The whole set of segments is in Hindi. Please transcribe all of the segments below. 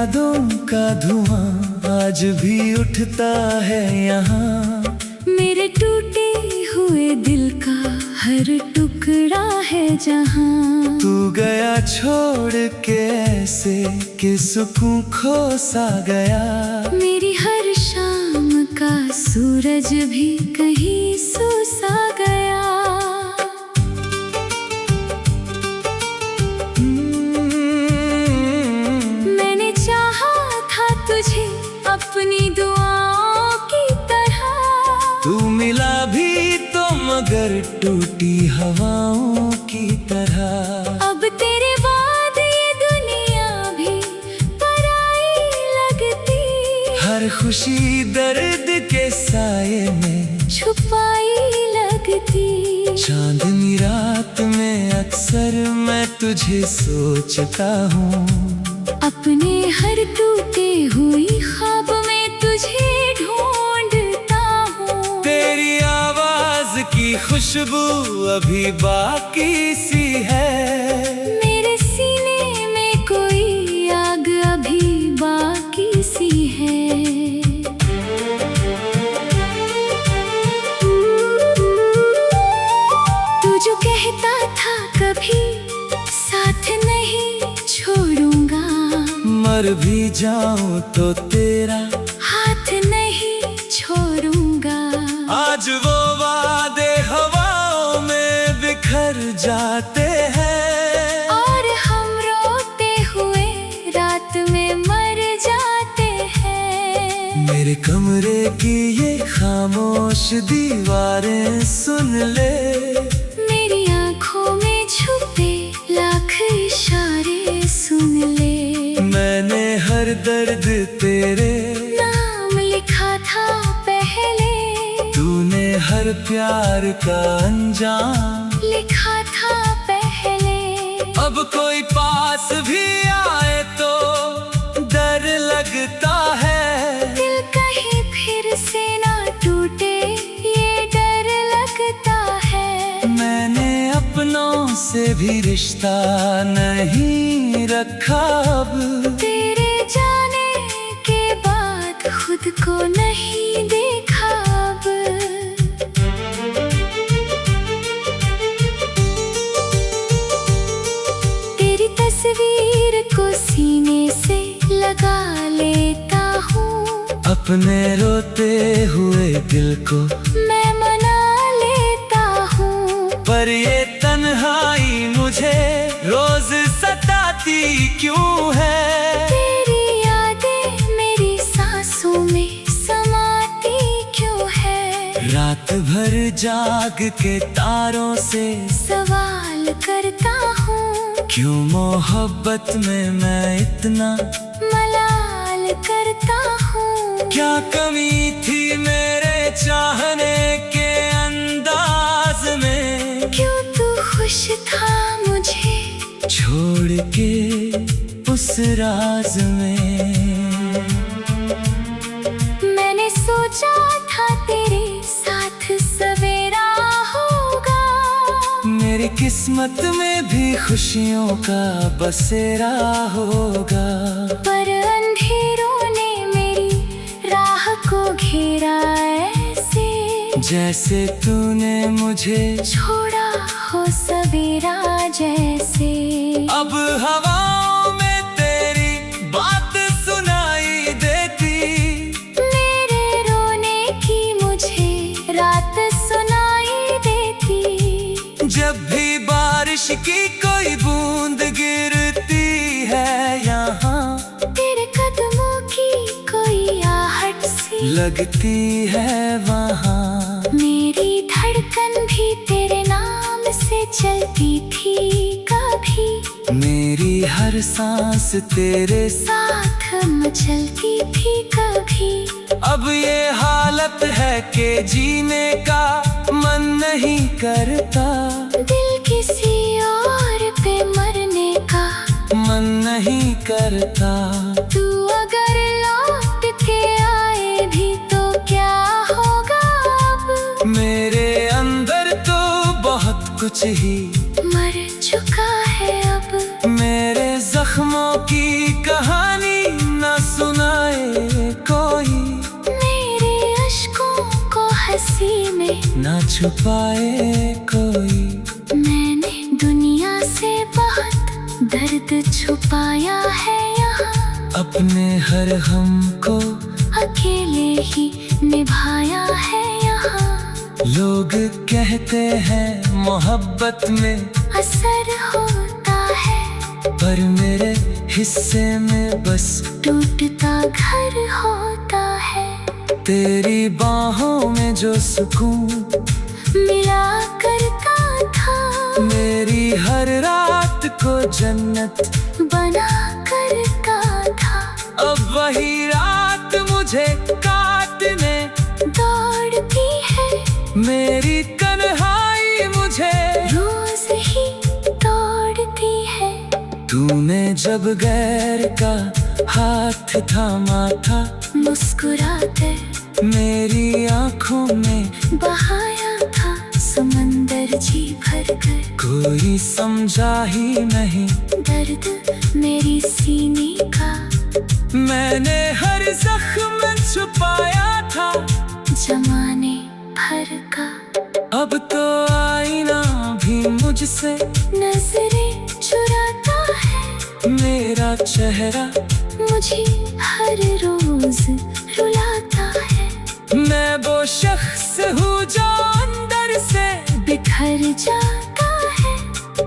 यादों का धुआं आज भी उठता है यहाँ। मेरे टूटे हुए दिल का हर टुकड़ा है जहाँ। तू गया छोड़ के ऐसे कि सुकून खो सा गया। मेरी हर शाम का सूरज भी कहीं सो सा गया। मैंने चाहा था तुझे अपनी दुआओं की तरह। तू मिला भी तो मगर टूटी हवाओं की तरह। अब तेरे बाद ये दुनिया भी पराई लगती। हर खुशी दर्द के साये में छुपाई लगती। चांदनी रात में अक्सर मैं तुझे सोचता हूँ। अपने हर टूटे हुई ख्वाब में तुझे ढूंढता हूँ। तेरी आवाज की खुशबू अभी बाकी सी है। मेरे सीने में कोई आग अभी बाकी सी है। तू जो कहता था कभी साथ नहीं छोड़ूंगा। मर भी जाऊं तो तेरा हाथ नहीं छोड़ूंगा। आज वो वादे हवाओं में बिखर जाते हैं। और हम रोते हुए रात में मर जाते हैं। मेरे कमरे की ये खामोश दीवारें सुन ले। मेरी आंखों में छुपे लाख इशारे सुन ले। मैंने हर दर्द तेरे नाम लिखा था पहले। तूने हर प्यार का अंजाम लिखा था पहले। अब कोई पास भी आए तो डर लगता है। दिल कहीं फिर से ना टूटे ये डर लगता है। मैंने अपनों से भी रिश्ता नहीं रखा अब। तेरे जाने के बाद खुद को नहीं देखा अब। तेरी तस्वीर को सीने से लगा लेता हूँ। अपने रोते हुए दिल को मैं मना लेता हूँ। पर ये तन्हाई मुझे रोज सताती क्यों है। तेरी यादें मेरी सांसों में समाती क्यों है। रात भर जाग के तारों से सवाल करता हूँ। क्यों मोहब्बत में मैं इतना मलाल करता हूँ। क्या कमी थी मेरे चाहने के अंदाज में। क्यों तू खुश था मुझे छोड़ के उस राज में। मैंने सोचा था तेरे साथ सवेरा होगा। मेरी किस्मत में भी खुशियों का बसेरा होगा। पर अंधेरों ने मेरी राह को घेरा ऐसे। जैसे तूने मुझे छोड़ा हो सवेरा जैसे। अब हवाओं में तेरी बात सुनाई देती। मेरे रोने की मुझे रात सुनाई देती। जब भी बारिश की कोई बूंद गिरती है यहाँ। तेरे कदमों की कोई आहट सी लगती है वहाँ। मेरी धड़कन भी तेरे नाम से चलती थी कभी। मेरी हर सांस तेरे साथ मचलती थी कभी। अब ये हालत है कि जीने का मन नहीं करता। दिल किसी और पे मरने का मन नहीं करता। तू अगर लौट के आए भी तो क्या होगा अब। मेरे अंदर तो बहुत कुछ ही मर चुका है अब। मेरे जख्मों की कहानी हंसी में ना छुपाए कोई। मैंने दुनिया से बहुत दर्द छुपाया है यहाँ, अपने हर हम को अकेले ही निभाया है यहाँ। लोग कहते हैं मोहब्बत में असर होता है, पर मेरे हिस्से में बस टूटता घर होता है। तेरी बाहों में जो सुकून मिला करता था, मेरी हर रात को जन्नत बना करता था। अब वही रात मुझे काटने दौड़ती है, मेरी तन्हाई मुझे रोज ही तोड़ती है। तूने जब गैर का हाथ थामा था, मुस्कुराते मेरी आंखों में बहाया था समंदर जी भर कर। कोई समझा ही नहीं दर्द मेरी सीने का, मैंने हर जख्म छुपाया था जमाने भर का। अब तो आईना भी मुझसे नजरें चुराता है, मेरा चेहरा मुझे हर रोज रुलाता है। मैं वो शख्स हूँ जो अंदर से बिखर जाता है,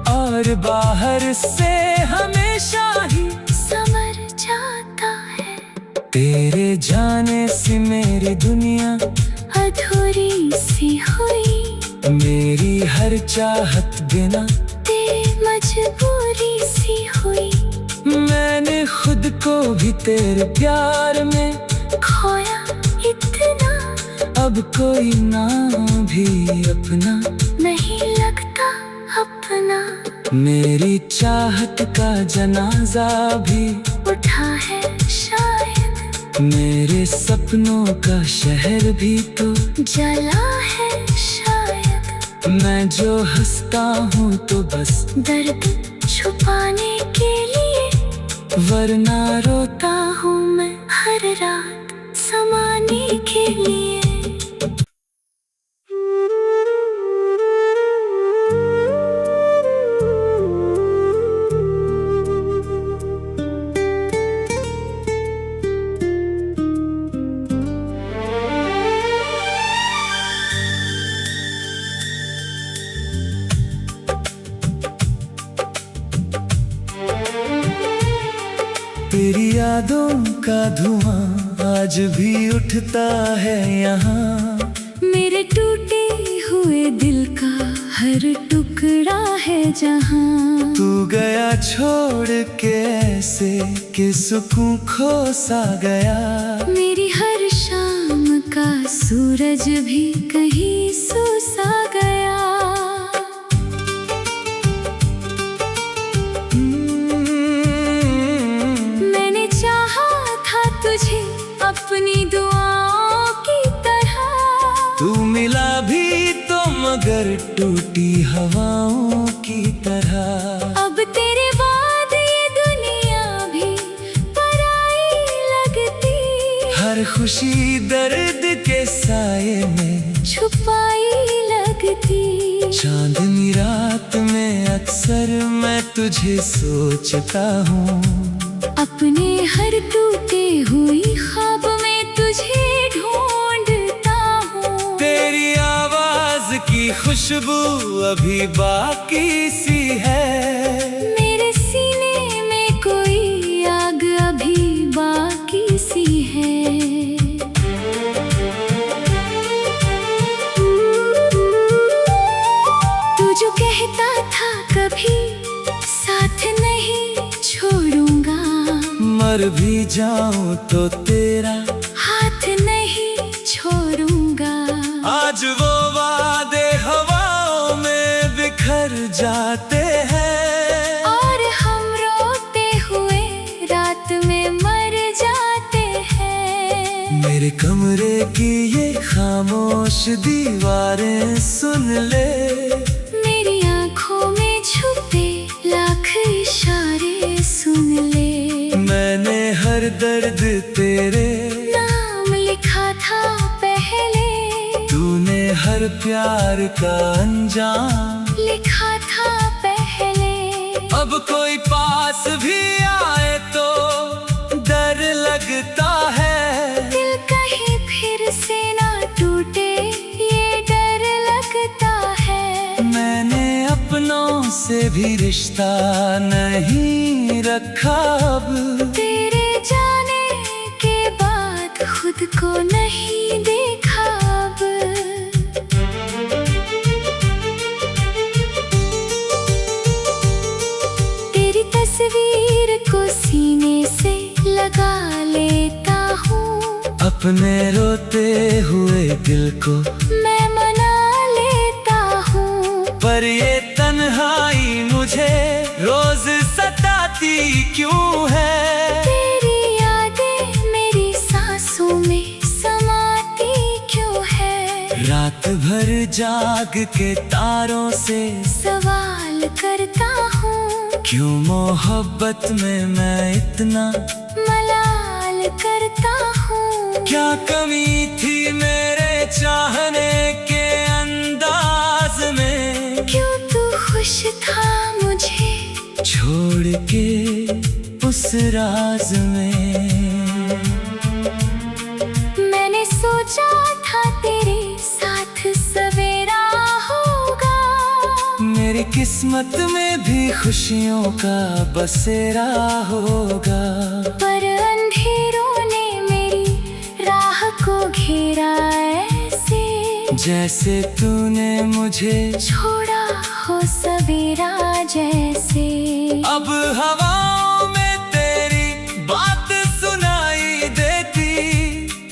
और बाहर से हमेशा ही समर जाता है। तेरे जाने से मेरी दुनिया अधूरी सी हुई, मेरी हर चाहत बिना मजबूरी सी हुई। मैंने खुद को भी तेरे प्यार में खोया इतना, अब कोई ना भी अपना नहीं लगता अपना। मेरी चाहत का जनाजा भी उठा है शायद, मेरे सपनों का शहर भी तो जला है शायद। मैं जो हंसता हूँ तो बस दर्द छुपाने के लिए, वरना रोता हूँ मैं हर रात समाने के लिए। तेरी यादों का धुआं आज भी उठता है यहाँ, मेरे टूटे हुए दिल का हर टुकड़ा है जहाँ। तू गया छोड़ के ऐसे कि सुकून खो सा गया। मेरी हर शाम का सूरज भी कहीं सो सा गया। मैंने चाहा था तुझे अपनी दुआओं की तरह, तू मिला भी तो मगर टूटी हवाओं की तरह। अब तेरे बाद ये दुनिया भी पराई लगती, हर खुशी दर्द के साये में छुपाई लगती। चांदनी रात में अक्सर मैं तुझे सोचता हूँ, अपने हर टूटे हुई ख्वाब में तुझे ढूंढता हूँ। तेरी आवाज की खुशबू अभी बाकी सी है, मेरे सीने में कोई आग अभी बाकी सी है। तू जो कहता था कभी साथ नहीं छोड़ूंगा, मर भी जाऊं तो तेरा हाथ नहीं छोड़ूंगा। आज वो वादे हवाओं में बिखर जाते हैं, और हम रोते हुए रात में मर जाते हैं। मेरे कमरे की ये खामोश दीवारें सुन ले, मेरी आंखों में छुपे लाख इशारे सुन ले। मैंने हर दर्द तेरे नाम लिखा था पहले, तूने हर प्यार का अंजाम लिखा था पहले। अब कोई पास भी आए तो डर लगता है, दिल कहीं फिर से ना टूटे ये डर लगता है। मैंने अपनों से भी रिश्ता नहीं रखा अब, तेरे जाने के बाद खुद को नहीं देखा अब। तेरी तस्वीर को सीने से लगा लेता हूँ, अपने रोते हुए दिल को मैं मना लेता हूँ। पर ये तन्हाई मुझे रोज सताती क्यों है? तेरी यादें मेरी सांसों में समाती क्यों है? रात भर जाग के तारों से सवाल करता हूँ, क्यों मोहब्बत में मैं इतना मलाल करता हूँ। क्या कमी थी मेरे चाहने के अंदाज में? क्यों तू खुश था मुझे छोड़ के उस राज में। मैंने सोचा था तेरे साथ सवेरा होगा, मेरी किस्मत में भी खुशियों का बसेरा होगा। पर अंधेरों ने मेरी राह को घेरा ऐसे, जैसे तूने मुझे छोड़ा हो सवेरा जैसे। अब हवाओं में तेरी बात सुनाई देती,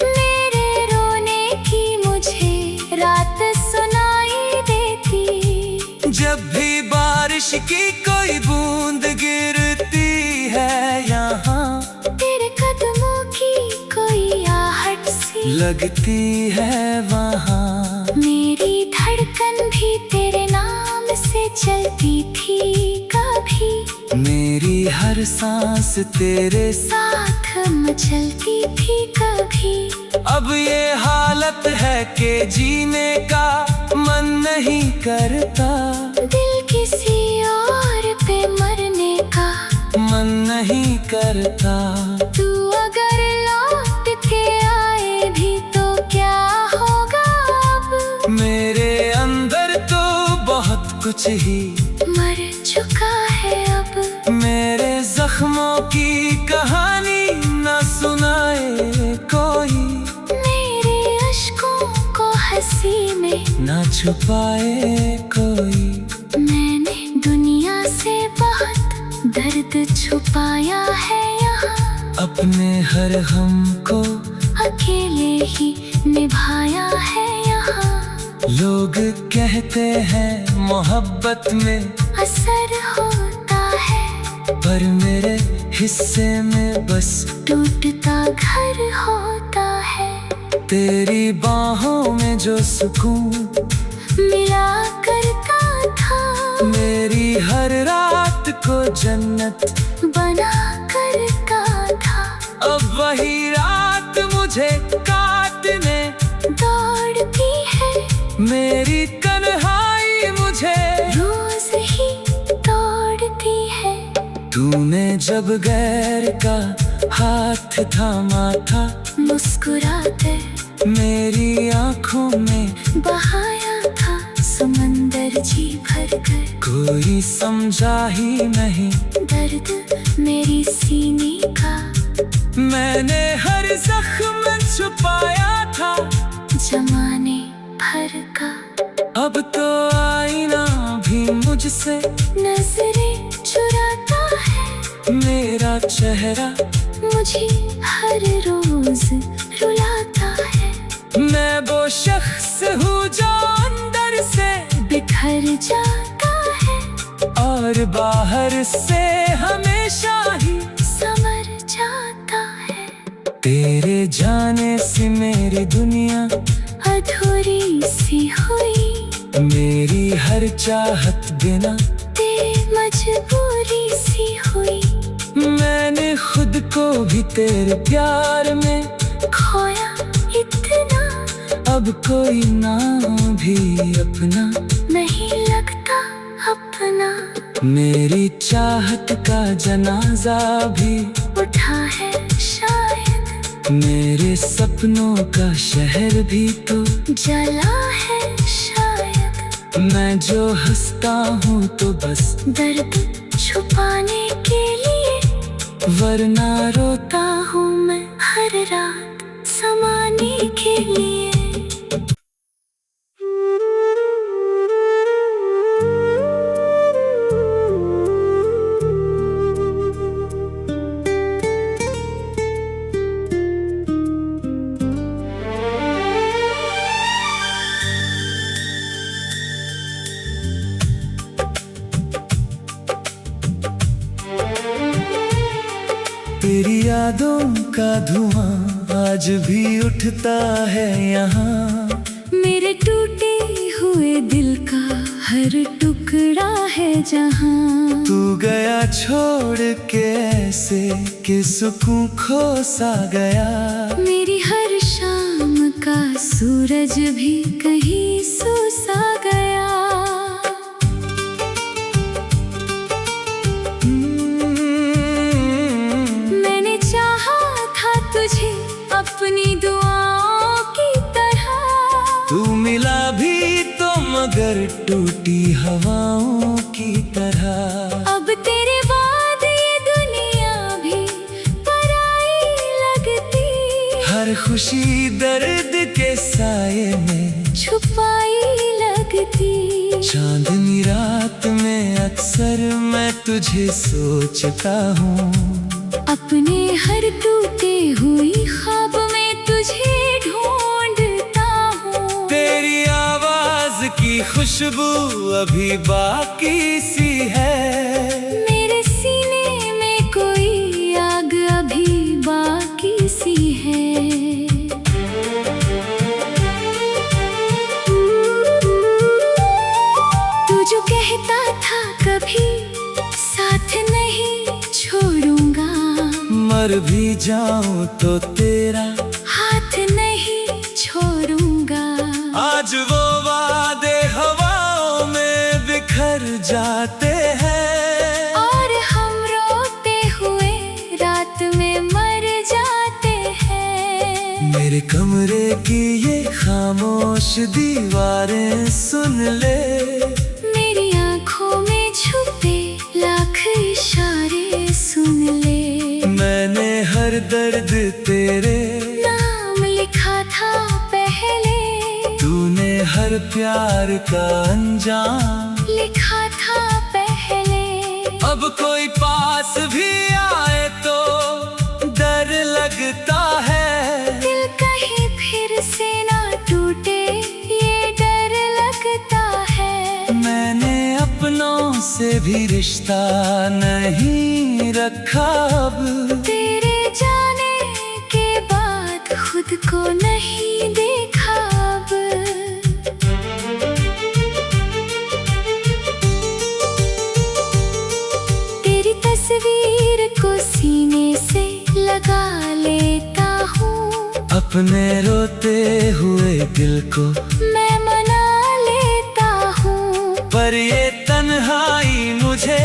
मेरे रोने की मुझे रात सुनाई देती। जब भी बारिश की कोई बूंद गिरती है यहाँ, तेरे कदमों की कोई आहट सी लगती है वहाँ। मेरी धड़कन भी तेरे नाम से चलती थी कभी, मेरी हर सांस तेरे साथ मचलती थी कभी। अब ये हालत है कि जीने का मन नहीं करता, दिल किसी और पे मरने का मन नहीं करता। तू अगर लौट के आए भी तो क्या होगा अब? मेरे अंदर तो बहुत कुछ ही मर चुका है अब। मेरे जख्मों की कहानी न सुनाए कोई, मेरे अश्कों को हंसी में न छुपाए कोई। मैंने दुनिया से बहुत दर्द छुपाया है यहाँ, अपने हर हम को अकेले ही निभाया है यहाँ। लोग कहते हैं मोहब्बत में असर होता है, पर मेरे हिस्से में बस टूटता घर होता है। तेरी बाहों में जो सुकून मिला करता था, मेरी हर रात को जन्नत बना करता था। अब वही रात मुझे काटने दौड़ती है, मेरी तन्हाई मुझे रोज ही तोड़ती है। तूने जब गैर का हाथ थामा था, मुस्कुराते मेरी आंखों में बहाया था समंदर जी भर कर। कोई समझा ही नहीं दर्द मेरी सीने का, मैंने हर जख्म छुपाया था जमाने भर का। अब तो आईना भी मुझसे नजरें चुराता है, मेरा चेहरा मुझे हर रोज रुलाता है। मैं वो शख्स हूँ जो अंदर से बिखर जाता है, और बाहर से हमेशा ही समर जाता है। तेरे जाने से मेरी दुनिया अधूरी सी हुई, मेरी हर चाहत बिना तेरी मजबूरी सी हुई। मैंने खुद को भी तेरे प्यार में खोया इतना, अब कोई ना भी अपना नहीं लगता अपना। मेरी चाहत का जनाजा भी उठा है शायद, मेरे सपनों का शहर भी तो जला है शायद। मैं जो हंसता हूँ तो बस दर्द छुपाने के लिए, वरना रोता हूँ मैं हर रात समाने के लिए। तेरी यादों का धुआं आज भी उठता है यहाँ। मेरे टूटे हुए दिल का हर टुकड़ा है जहाँ। तू गया छोड़ के ऐसे कि सुकून खो सा गया। मेरी हर शाम का सूरज भी कहीं सो सा गया। मैंने चाहा था तुझे अपनी दुआओं की तरह। तू मिला भी तो मगर टूटी हवाओं की तरह। अब तेरे बाद ये दुनिया भी पराई लगती। हर खुशी दर्द के साये में छुपाई लगती। चांदनी रात में अक्सर मैं तुझे सोचता हूँ। अपने हर टूटे हुई ख्वाब में तुझे ढूंढता हूँ। तेरी आवाज की खुशबू अभी बाकी सी है। मेरे सीने में कोई आग अभी बाकी सी है। तू जो कहता था कभी साथ नहीं छोड़ूंगा, मर भी जाऊं तो तेरा हाथ नहीं छोड़ूंगा। आज वो वादे हवाओं में बिखर जाते हैं। और हम रोते हुए रात में मर जाते हैं। मेरे कमरे की ये खामोश दीवारें सुन ले। मेरी आंखों में छुपे लाख इशारे सुन ले। मैंने हर दर्द तेरे नाम लिखा था पहले। तूने हर प्यार का अंजाम लिखा था पहले। अब कोई पास भी आए तो डर लगता है। दिल कहीं फिर से ना टूटे ये डर लगता है। मैंने अपनों से भी रिश्ता नहीं रखा अब। तेरे जाने के बाद खुद को नहीं देखा अब। तेरी तस्वीर को सीने से लगा लेता हूँ। अपने रोते हुए दिल को मैं मना लेता हूँ। पर ये तन्हाई मुझे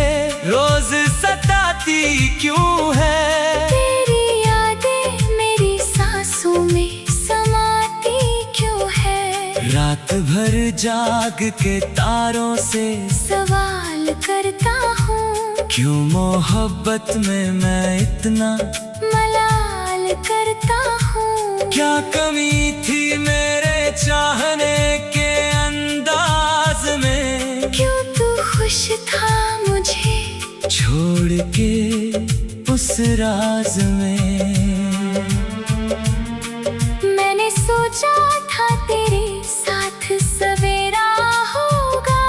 रोज सताती क्यों है। तेरी यादें मेरी सांसों में समाती क्यों है। रात भर जाग के तारों से सवाल करता हूँ। क्यों मोहब्बत में मैं इतना मलाल करता हूँ। क्या कमी थी मेरे चाहने के अंदाज में। क्यों तू खुश था मुझे छोड़ के उस राज में। मैंने सोचा था तेरे साथ सवेरा होगा।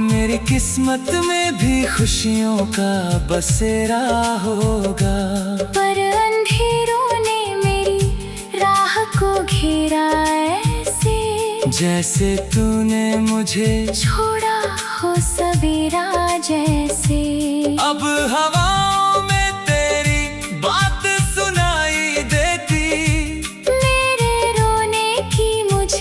मेरी किस्मत में भी खुशियों का बसेरा होगा। पर अंधेरों ने मेरी राह को घेरा ऐसे। जैसे तूने मुझे छोड़ा हो सवेरा जैसे। अब हवाओं में तेरी बात सुनाई देती। मेरे रोने की मुझे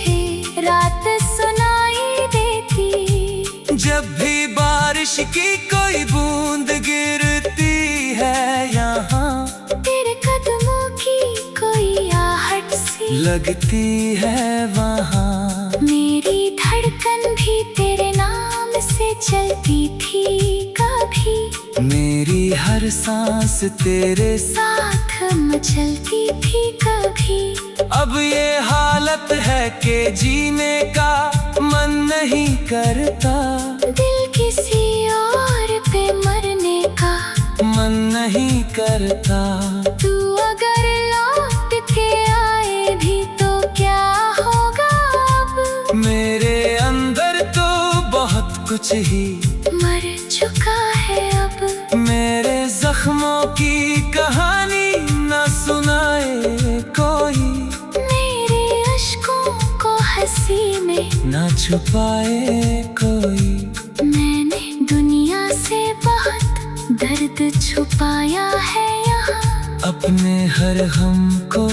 लगती है वहाँ। मेरी धड़कन भी तेरे नाम से चलती थी कभी, मेरी हर सांस तेरे साथ मचलती थी कभी। अब ये हालत है कि जीने का मन नहीं करता, दिल किसी और पे मरने का मन नहीं करता। तू अगर लौट के आए भी तो क्या होगा अब। मेरे अंदर तो बहुत कुछ ही मर चुका है अब। मेरे जख्मों की कहानी न सुनाए कोई, मेरे अश्कों को हंसी में न छुपाए कोई। मैंने दुनिया से बहुत दर्द छुपाया है यहाँ, अपने हर गम को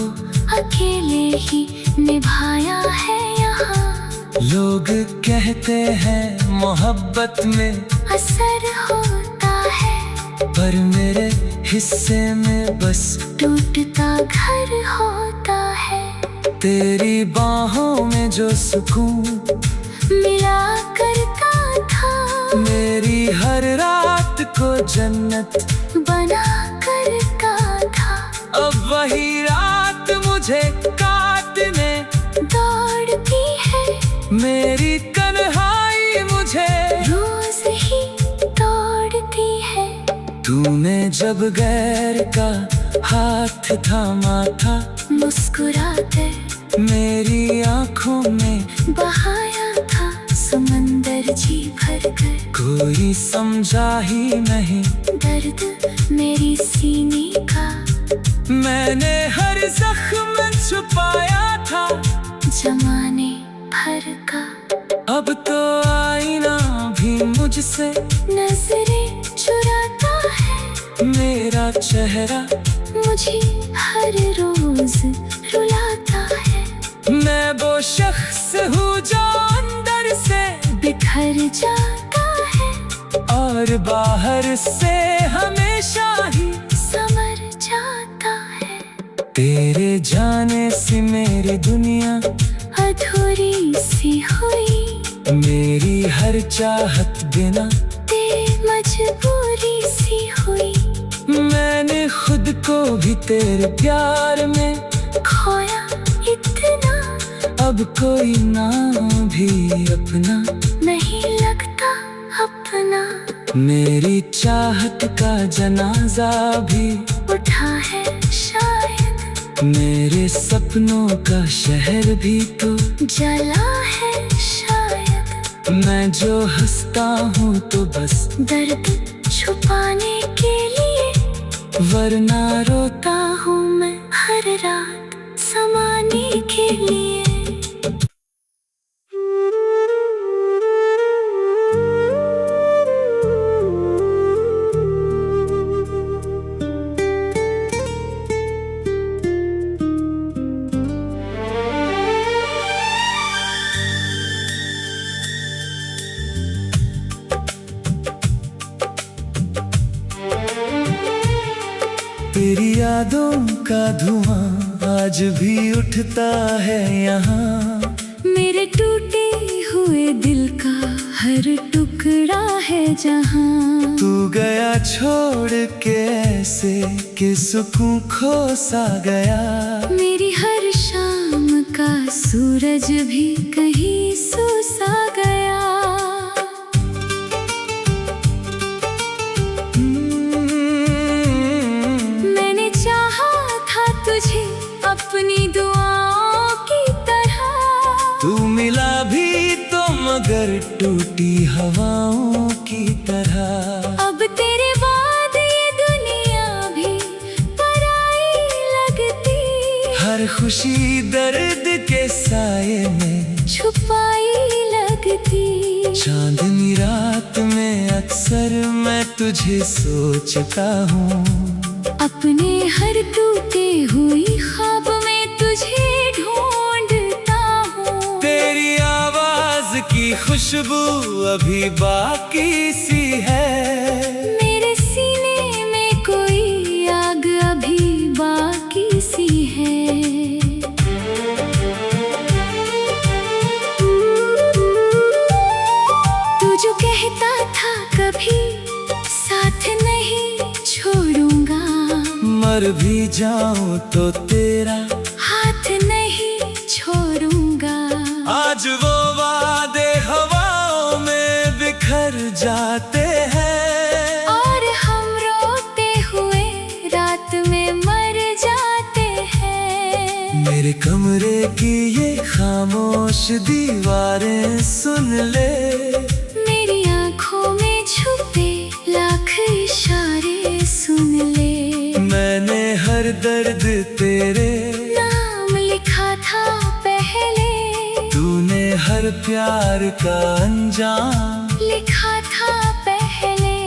अकेले ही निभाया है यहाँ। लोग कहते हैं मोहब्बत में असर होता है, पर मेरे हिस्से में बस टूटता घर होता है। तेरी बाहों में जो सुकून मिला करता था, मेरी हर रात को जन्नत बना करता था। अब वही रात मुझे काटने दौड़ती है, मेरी तन्हाई मुझे रोज ही तोड़ती है। तूने जब गैर का हाथ थामा था, मुस्कुराते मेरी आंखों में बहाया था समंदर जी भर कर। कोई समझा ही नहीं दर्द मेरी सीने का, मैंने हर जख्म छुपाया था जमाने भर का। अब तो आईना भी मुझसे नजरें चुराता है, मेरा चेहरा मुझे हर रोज रुलाता है। मैं वो शख्स हूँ जो अंदर से बिखर जाता है, और बाहर से हमेशा ही समर जाता है। तेरे जाने से मेरी दुनिया अधूरी सी हुई, मेरी हर चाहत बिना तेरी मजबूरी सी हुई। मैंने खुद को भी तेरे प्यार में खोया इतना, अब कोई नाम भी अपना नहीं लगता अपना। मेरी चाहत का जनाजा भी उठा है शायद, मेरे सपनों का शहर भी तो जला है शायद। मैं जो हंसता हूँ तो बस दर्द छुपाने के लिए, वरना रोता हूँ मैं हर रात समाने के लिए। तेरी यादों का धुआं आज भी उठता है यहाँ, मेरे टूटे हुए दिल का हर टुकड़ा है जहाँ। तू गया छोड़ के ऐसे कि सुकून खो सा गया। मेरी हर शाम का सूरज भी कहीं सो सा गया। मैंने चाहा था तुझे अपनी दुआओं की तरह, तू मिला भी तो मगर टूटी हवाओं की तरह। अब तेरे बाद ये दुनिया भी पराई लगती, हर खुशी दर्द के साये में छुपाई लगती। चांदनी रात में अक्सर मैं तुझे सोचता हूँ, अपने हर टूटे हुई ख्वाब में तुझे ढूंढता हूँ। तेरी आवाज की खुशबू अभी बाकी सी है, मेरे सीने में कोई आग अभी बाकी सी है। कहता था कभी साथ नहीं छोड़ूंगा, मर भी जाऊं तो तेरा हाथ नहीं छोड़ूंगा। आज वो वादे हवाओं में बिखर जाते हैं, और हम रोते हुए रात में मर जाते हैं। मेरे कमरे की ये खामोश दीवारें सुन ले, मेरी आंखों में छुपे लाख इशारे सुन ले। मैंने हर दर्द तेरे नाम लिखा था पहले, तूने हर प्यार का अंजाम लिखा था पहले।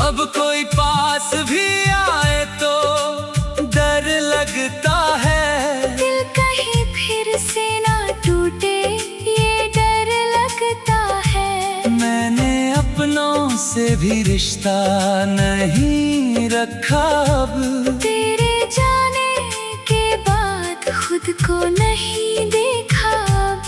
अब कोई पास भी आए तो डर लगता है, दिल कहीं फिर से ना टूटे ये डर लगता है। मैंने अपनों से भी रिश्ता नहीं रखा अब, तेरे जाने के बाद खुद को नहीं देखा अब।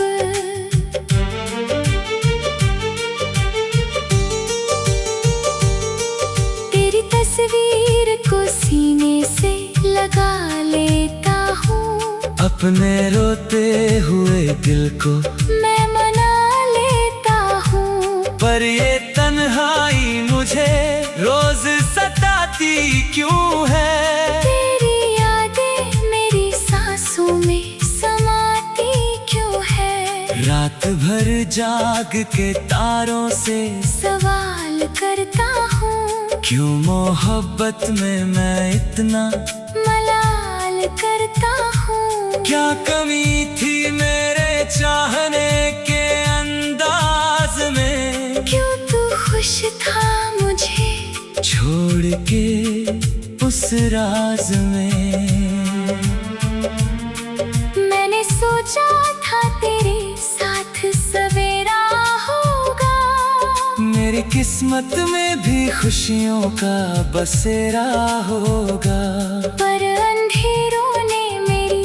तेरी तस्वीर को सीने से लगा लेता हूँ, अपने रोते हुए दिल को मैं मना लेता हूँ। पर ये तन्हाई मुझे रोज सताती क्यों है? तेरी यादें मेरी सांसों में समाती क्यों है? रात भर जाग के तारों से सवाल करता हूँ, क्यों मोहब्बत में मैं इतना मलाल करता हूँ। क्या कमी थी मेरे चाहने के अंदाज में, क्यों तू खुश था मुझे छोड़ के उस राज में। मैंने सोचा था तेरे साथ सवेरा होगा, मेरी किस्मत में भी खुशियों का बसेरा होगा। पर अंधेरों ने मेरी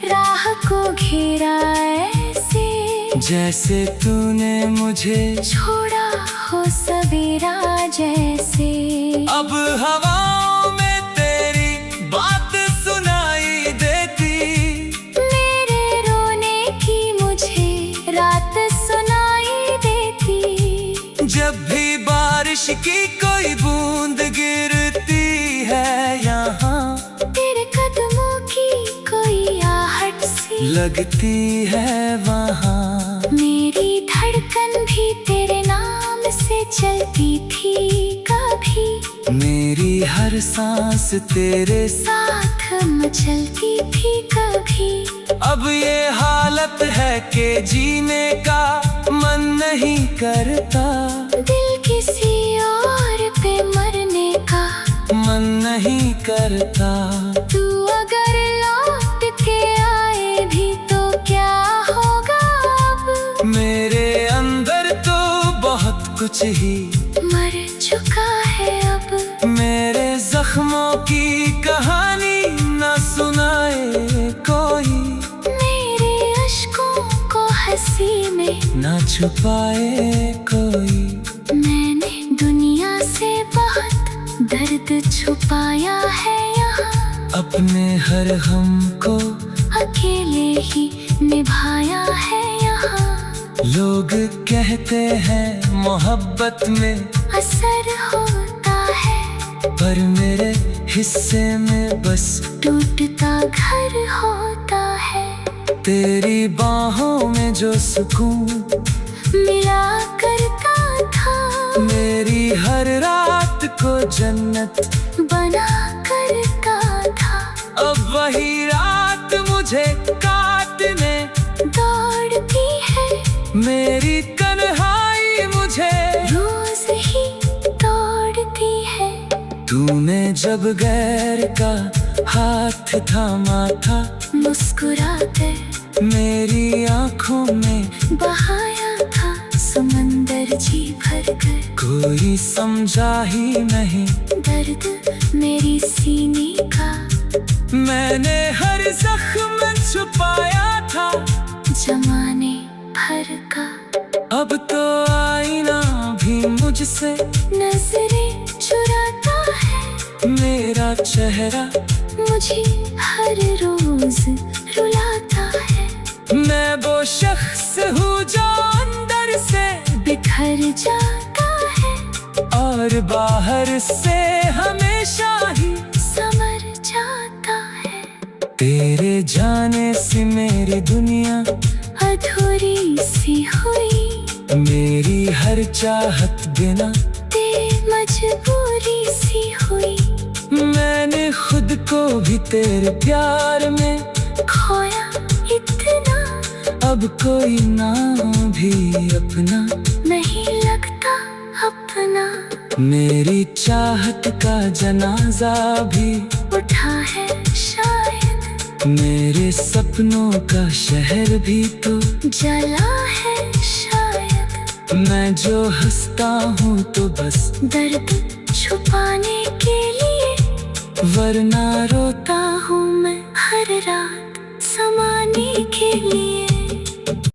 राह को घेरा ऐसे, जैसे तूने मुझे छोड़ा हो सवेरा जैसे। अब हवाओं में तेरी बात सुनाई देती, मेरे रोने की मुझे रात सुनाई देती। जब भी बारिश की कोई बूंद गिरती है यहाँ, तेरे कदमों की कोई आहट सी लगती है वहाँ। मेरी धड़कन भी तेरे नाम से चलती थी कभी, मेरी हर सांस तेरे साथ मचलती थी कभी। अब ये हालत है कि जीने का मन नहीं करता, दिल किसी और पे मरने का मन नहीं करता। तू अगर लौट के आए भी तो क्या होगा अब? मेरे अंदर तो बहुत कुछ ही मर चुका है अब। मेरे जख्मों की कहानी न सुनाए कोई, मेरे अश्कों को हंसी में न छुपाए कोई। मैंने दुनिया से बहुत दर्द छुपाया है यहाँ, अपने हर हम को अकेले ही निभाया है यहाँ। लोग कहते हैं मोहब्बत में असर होता है, पर मेरे हिस्से में बस टूटता घर होता है। तेरी बाहों में जो सुकून मिला करता था, मेरी हर रात को जन्नत बना करता था। अब वही रात मुझे काटने दौड़ती है, मेरी तन्हाई मुझे रोज ही तोड़ती है। तूने जब गैर का हाथ थामा था, मुस्कुराते मेरी आंखों में बहाया था समंदर जी भर कर। कोई समझा ही नहीं दर्द मेरी सीने का, मैंने हर जख्म छुपाया था जमाने भर का। अब तो आईना भी मुझे मुझसे नजरें चुराता है, मेरा चेहरा मुझे हर रोज रुलाता है। मैं वो शख्स हूँ जो अंदर से बिखर जाता है और बाहर से हमेशा ही संवर जाता है। तेरे जाने से मेरी दुनिया अधूरी सी हुई, मेरी हर चाहत बिना तेरी मजबूरी सी हुई। मैंने खुद को भी तेरे प्यार में खोया इतना, अब कोई ना भी अपना नहीं लगता अपना। मेरी चाहत का जनाजा भी उठा है शायद, मेरे सपनों का शहर भी तो जला है शायद। मैं जो हंसता हूँ तो बस दर्द छुपाने के लिए, वरना रोता रोता हूँ मैं हर रात समाने के लिए।